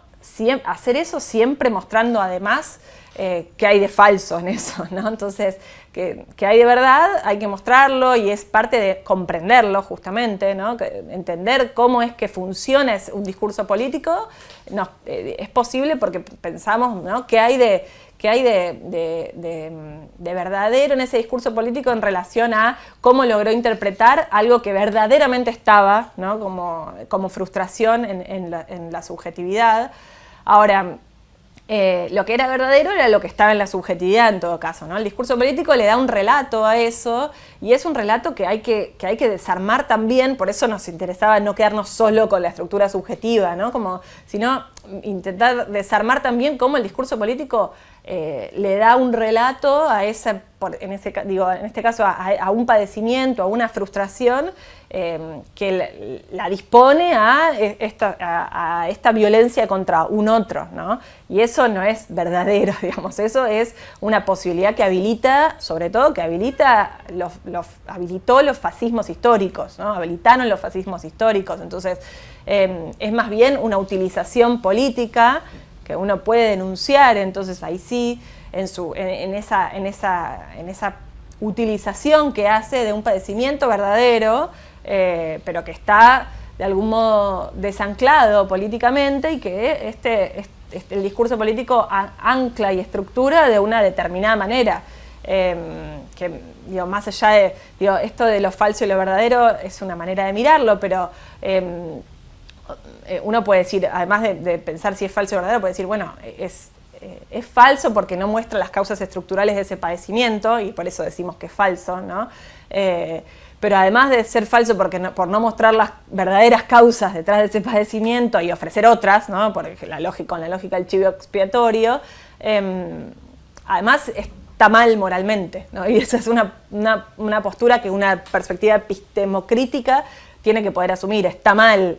hacer eso siempre mostrando además qué hay de falso en eso, ¿no? Entonces, que hay de verdad, hay que mostrarlo y es parte de comprenderlo justamente, ¿no? Entender cómo es que funciona un discurso político es posible porque pensamos, ¿no? ¿Qué hay de verdadero en ese discurso político en relación a cómo logró interpretar algo que verdaderamente estaba, ¿no? como frustración en la subjetividad? Ahora, lo que era verdadero era lo que estaba en la subjetividad en todo caso, ¿no? El discurso político le da un relato a eso y es un relato que hay que desarmar también, por eso nos interesaba no quedarnos solo con la estructura subjetiva, ¿no? Sino intentar desarmar también cómo el discurso político le da un relato a en este caso a un padecimiento, a una frustración que la dispone a esta violencia contra un otro, ¿no? Y eso no es verdadero, digamos, eso es una posibilidad que habilita, sobre todo que habilitó los fascismos históricos, ¿no? Habilitaron los fascismos históricos, entonces es más bien una utilización política que uno puede denunciar, entonces ahí sí, en esa utilización que hace de un padecimiento verdadero, pero que está de algún modo desanclado políticamente y que el discurso político ancla y estructura de una determinada manera. Que más allá de esto de lo falso y lo verdadero es una manera de mirarlo, pero uno puede decir, además de pensar si es falso o verdadero, puede decir, bueno, es falso porque no muestra las causas estructurales de ese padecimiento y por eso decimos que es falso, ¿no? Pero además de ser falso por no mostrar las verdaderas causas detrás de ese padecimiento y ofrecer otras, ¿no? Con la lógica del chivo expiatorio, además está mal moralmente, ¿no? Y esa es una postura que una perspectiva epistemocrítica tiene que poder asumir. Está mal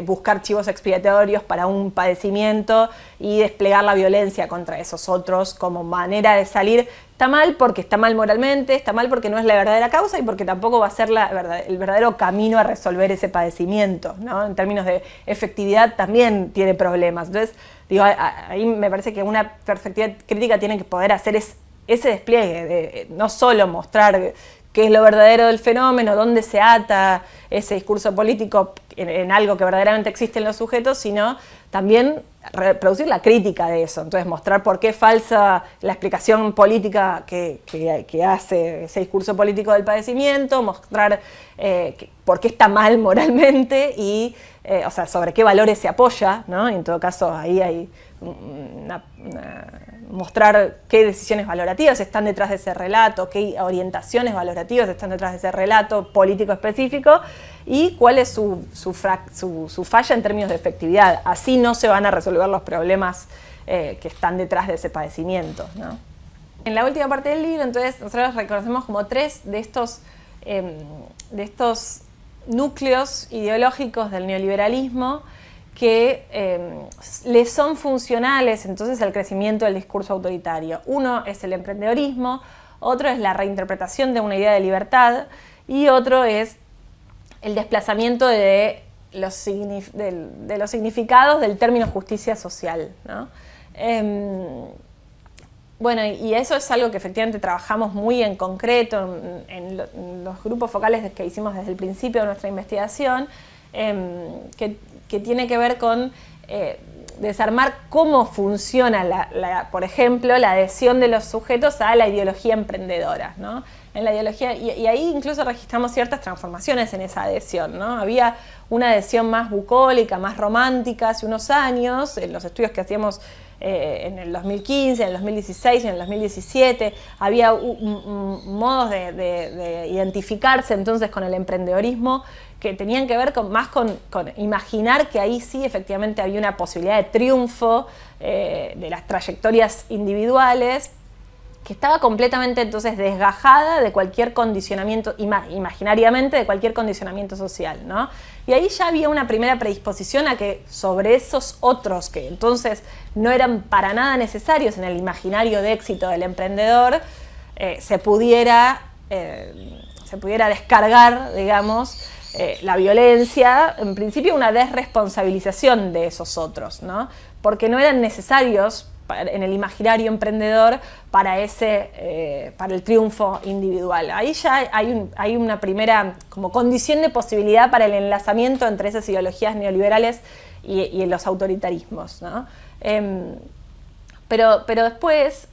buscar chivos expiatorios para un padecimiento y desplegar la violencia contra esos otros como manera de salir. Está mal porque está mal moralmente, está mal porque no es la verdadera causa y porque tampoco va a ser el verdadero camino a resolver ese padecimiento, ¿no? En términos de efectividad también tiene problemas. Entonces, digo, ahí me parece que una perspectiva crítica tiene que poder hacer ese despliegue, de no solo mostrar qué es lo verdadero del fenómeno, dónde se ata ese discurso político en algo que verdaderamente existe en los sujetos, sino también reproducir la crítica de eso. Entonces, mostrar por qué es falsa la explicación política que hace ese discurso político del padecimiento, mostrar por qué está mal moralmente y, o sea, sobre qué valores se apoya, ¿no? Y en todo caso, ahí hay mostrar qué decisiones valorativas están detrás de ese relato, qué orientaciones valorativas están detrás de ese relato político específico y cuál es su falla en términos de efectividad. Así no se van a resolver los problemas que están detrás de ese padecimiento, ¿no? En la última parte del libro, entonces, nosotros reconocemos como 3 de estos núcleos ideológicos del neoliberalismo que le son funcionales entonces al crecimiento del discurso autoritario. Uno es el emprendedorismo, otro es la reinterpretación de una idea de libertad y otro es el desplazamiento de los significados del término justicia social, ¿no? Bueno, y eso es algo que efectivamente trabajamos muy en concreto en los grupos focales que hicimos desde el principio de nuestra investigación, que tiene que ver con desarmar cómo funciona, por ejemplo, la adhesión de los sujetos a la ideología emprendedora, ¿no? En la ideología, y ahí incluso registramos ciertas transformaciones en esa adhesión, ¿no? Había una adhesión más bucólica, más romántica hace unos años, en los estudios que hacíamos en el 2015, en el 2016 y en el 2017, había modos de identificarse entonces con el emprendedorismo que tenían que ver más con imaginar que ahí sí efectivamente había una posibilidad de triunfo de las trayectorias individuales, que estaba completamente entonces desgajada de cualquier condicionamiento, imaginariamente de cualquier condicionamiento social, ¿no? Y ahí ya había una primera predisposición a que sobre esos otros que entonces no eran para nada necesarios en el imaginario de éxito del emprendedor, se pudiera descargar, digamos, la violencia, en principio una desresponsabilización de esos otros, ¿no? Porque no eran necesarios en el imaginario emprendedor para el triunfo individual. Ahí ya hay una primera como condición de posibilidad para el enlazamiento entre esas ideologías neoliberales y los autoritarismos, ¿no? Pero después,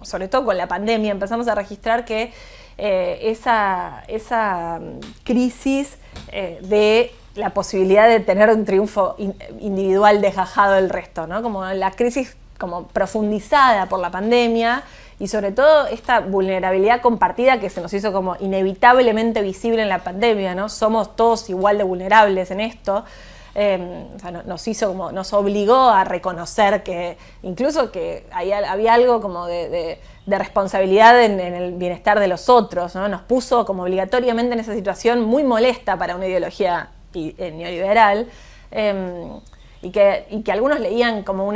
sobre todo con la pandemia, empezamos a registrar que esa crisis de la posibilidad de tener un triunfo individual desgajado del resto, ¿no? Como la crisis como profundizada por la pandemia y sobre todo esta vulnerabilidad compartida que se nos hizo como inevitablemente visible en la pandemia, ¿no? Somos todos igual de vulnerables en esto. O sea, nos obligó a reconocer que incluso que había algo como de responsabilidad en el bienestar de los otros, ¿no? Nos puso como obligatoriamente en esa situación muy molesta para una ideología neoliberal, y que algunos leían como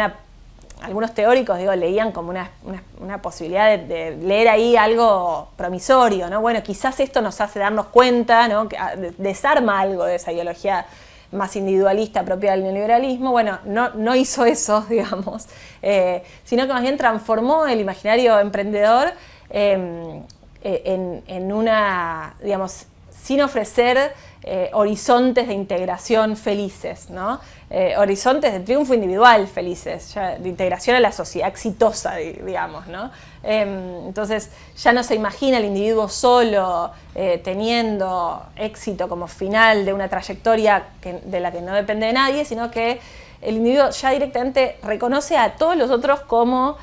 algunos teóricos, leían como una posibilidad de leer ahí algo promisorio, ¿no? Bueno, quizás esto nos hace darnos cuenta, ¿no? Que desarma algo de esa ideología más individualista propia del neoliberalismo. Bueno, no hizo eso, digamos, sino que más bien transformó el imaginario emprendedor en una, digamos, sin ofrecer horizontes de integración felices, ¿no? Horizontes de triunfo individual felices, ya, de integración a la sociedad exitosa, digamos, ¿no? Entonces ya no se imagina el individuo solo teniendo éxito como final de una trayectoria de la que no depende de nadie, sino que el individuo ya directamente reconoce a todos los otros como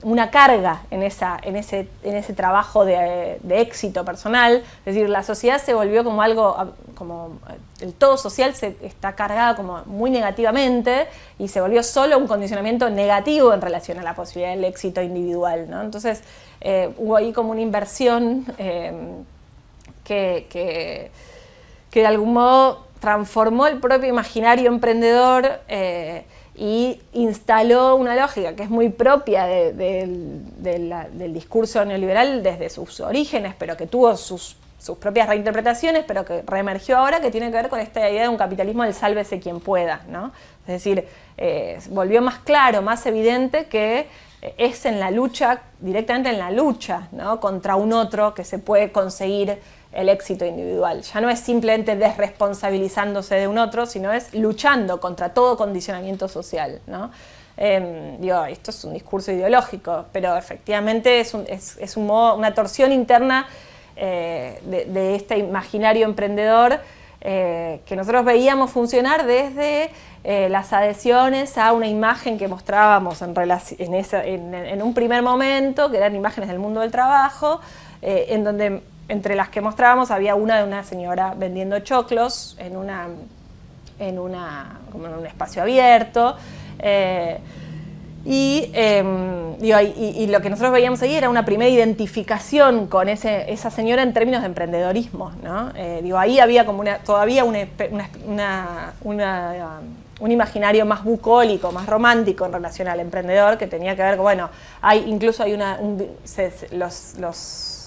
una carga en ese trabajo de éxito personal. Es decir, la sociedad se volvió como algo, como el todo social está cargado como muy negativamente y se volvió solo un condicionamiento negativo en relación a la posibilidad del éxito individual, ¿no? Entonces hubo ahí como una inversión que que de algún modo transformó el propio imaginario emprendedor y instaló una lógica que es muy propia del discurso neoliberal desde sus orígenes, pero que tuvo sus propias reinterpretaciones, pero que reemergió ahora, que tiene que ver con esta idea de un capitalismo del sálvese quien pueda, ¿no? Es decir, volvió más claro, más evidente que es en la lucha, directamente en la lucha, ¿no?, contra un otro que se puede conseguir el éxito individual. Ya no es simplemente desresponsabilizándose de un otro, sino es luchando contra todo condicionamiento social, ¿no? Esto es un discurso ideológico, pero efectivamente es un modo, una torsión interna de este imaginario emprendedor que nosotros veíamos funcionar desde las adhesiones a una imagen que mostrábamos en un primer momento, que eran imágenes del mundo del trabajo, en donde entre las que mostrábamos había una de una señora vendiendo choclos como en un espacio abierto. Y lo que nosotros veíamos ahí era una primera identificación con esa señora en términos de emprendedorismo, ¿no? Ahí había como todavía un imaginario más bucólico, más romántico en relación al emprendedor, que tenía que ver con, bueno,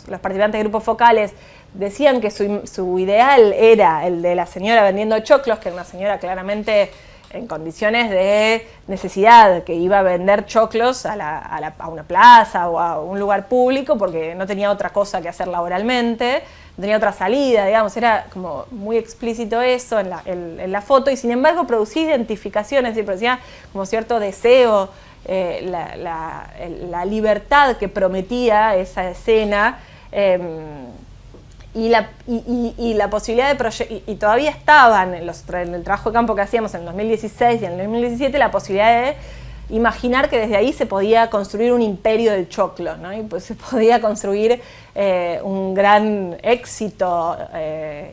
los participantes de grupos focales decían que su ideal era el de la señora vendiendo choclos, que era una señora claramente en condiciones de necesidad, que iba a vender choclos a una plaza o a un lugar público porque no tenía otra cosa que hacer laboralmente, no tenía otra salida, digamos, era como muy explícito eso en la foto, y sin embargo producía identificaciones, es decir, producía como cierto deseo, la libertad que prometía esa escena, y la posibilidad y todavía estaban en el trabajo de campo que hacíamos en el 2016 y en el 2017 la posibilidad de imaginar que desde ahí se podía construir un imperio del choclo, ¿no? Y pues se podía construir un gran éxito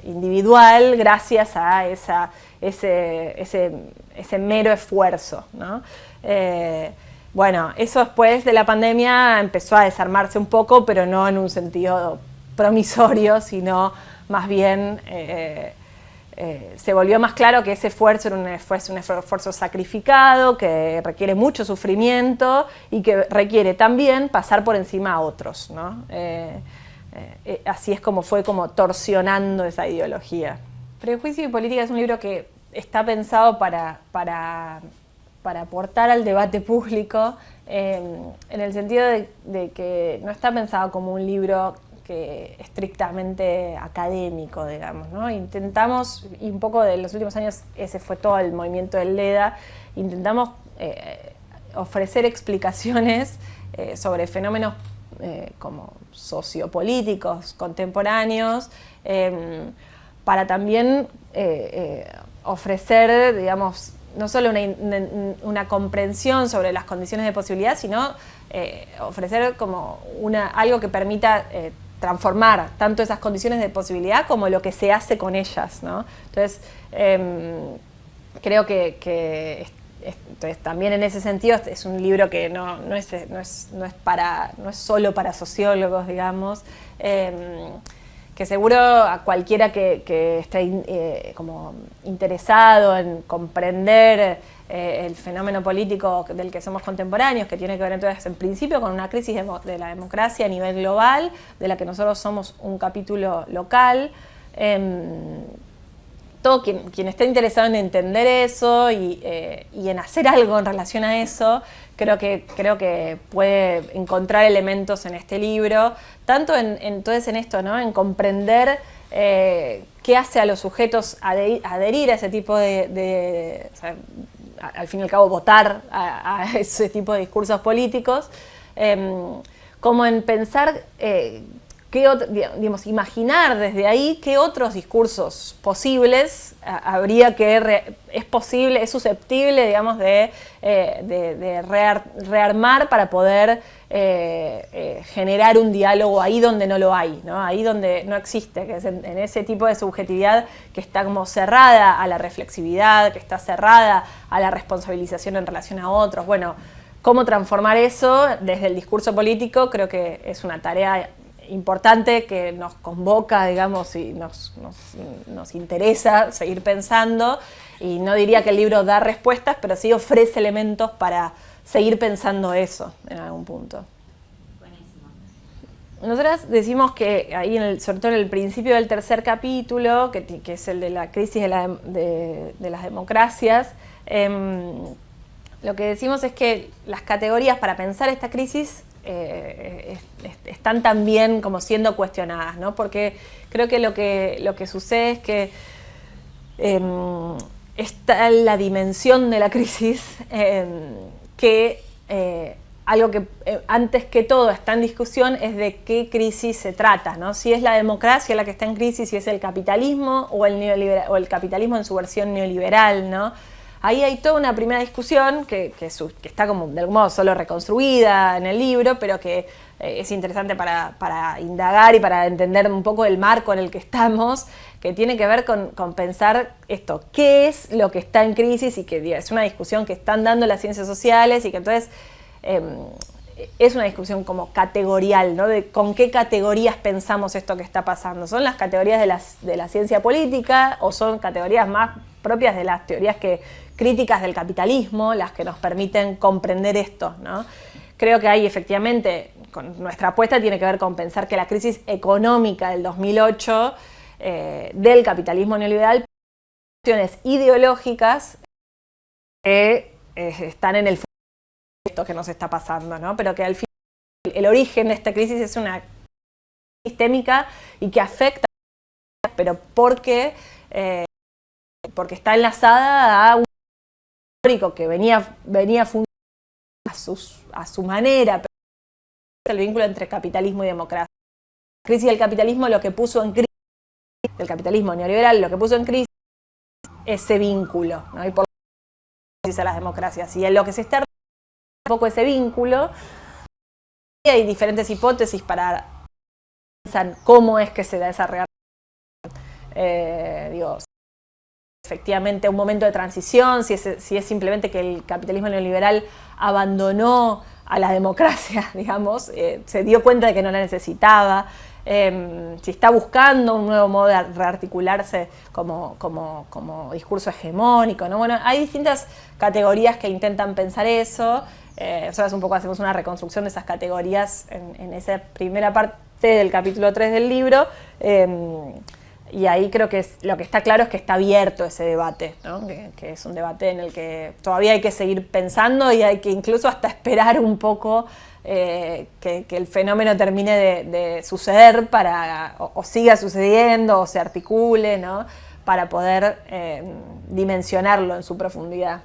individual gracias a ese mero esfuerzo, ¿no? Bueno, eso después de la pandemia empezó a desarmarse un poco, pero no en un sentido promisorio, sino más bien se volvió más claro que ese esfuerzo era un esfuerzo sacrificado, que requiere mucho sufrimiento y que requiere también pasar por encima a otros, ¿no? Así es como fue como torsionando esa ideología. Prejuicio y política es un libro que está pensado para aportar al debate público, en el sentido de que no está pensado como un libro que estrictamente académico, digamos, ¿no? Intentamos, y un poco de los últimos años ese fue todo el movimiento del LEDA, intentamos ofrecer explicaciones sobre fenómenos como sociopolíticos contemporáneos, para también ofrecer, digamos, no solo una comprensión sobre las condiciones de posibilidad, sino ofrecer como algo que permita transformar tanto esas condiciones de posibilidad como lo que se hace con ellas, ¿no? Entonces, creo que entonces, también en ese sentido es un libro que no es solo para sociólogos, digamos, que seguro a cualquiera que esté como interesado en comprender el fenómeno político del que somos contemporáneos, que tiene que ver entonces en principio con una crisis de la democracia a nivel global, de la que nosotros somos un capítulo local. Todo quien esté interesado en entender eso y en hacer algo en relación a eso, creo que puede encontrar elementos en este libro, tanto entonces en esto, ¿no? En comprender qué hace a los sujetos adherir a ese tipo o sea, al fin y al cabo votar a ese tipo de discursos políticos, como en pensar digamos, imaginar desde ahí qué otros discursos posibles es susceptible, digamos, de rearmar para poder generar un diálogo ahí donde no lo hay, ¿no? Ahí donde no existe, que es en ese tipo de subjetividad que está como cerrada a la reflexividad, que está cerrada a la responsabilización en relación a otros. Bueno, cómo transformar eso desde el discurso político creo que es una tarea importante que nos convoca, digamos, y nos interesa seguir pensando, y no diría que el libro da respuestas, pero sí ofrece elementos para seguir pensando eso en algún punto. Nosotras decimos que ahí, sobre todo en el principio del tercer capítulo, que es el de la crisis de las democracias, lo que decimos es que las categorías para pensar esta crisis están también como siendo cuestionadas, ¿no? Porque creo que lo que sucede es que está la dimensión de la crisis que algo que antes que todo está en discusión es de qué crisis se trata, ¿no? Si es la democracia la que está en crisis, si es el capitalismo o el capitalismo en su versión neoliberal, ¿no? Ahí hay toda una primera discusión que está como de algún modo solo reconstruida en el libro, pero que es interesante para indagar y para entender un poco el marco en el que estamos, que tiene que ver con pensar esto, qué es lo que está en crisis, y que es una discusión que están dando las ciencias sociales, y que entonces es una discusión como categorial, ¿no? De con qué categorías pensamos esto que está pasando. ¿Son las categorías de la ciencia política o son categorías más propias de las teorías críticas del capitalismo, las que nos permiten comprender esto, ¿no? Creo que ahí efectivamente, nuestra apuesta tiene que ver con pensar que la crisis económica del 2008 del capitalismo neoliberal, cuestiones ideológicas que están en el fondo de esto que nos está pasando, ¿no? Pero que al final el origen de esta crisis es una sistémica y que afecta, pero porque está enlazada a un histórico que venía funcionando a su manera, pero el vínculo entre capitalismo y democracia. La crisis del capitalismo lo que puso en crisis, del capitalismo neoliberal, lo que puso en crisis ese vínculo, ¿no? Y por a las democracias. Y en lo que se está un poco ese vínculo, hay diferentes hipótesis para pensar cómo es que se da esa reacción. Efectivamente un momento de transición, si es simplemente que el capitalismo neoliberal abandonó a la democracia, digamos, se dio cuenta de que no la necesitaba, si está buscando un nuevo modo de rearticularse como discurso hegemónico, ¿no? Bueno, hay distintas categorías que intentan pensar eso. Nosotros un poco hacemos una reconstrucción de esas categorías en esa primera parte del capítulo 3 del libro. Y ahí creo que lo que está claro es que está abierto ese debate, ¿no? Que es un debate en el que todavía hay que seguir pensando y hay que incluso hasta esperar un poco que el fenómeno termine de suceder o siga sucediendo o se articule, ¿no? Para poder dimensionarlo en su profundidad.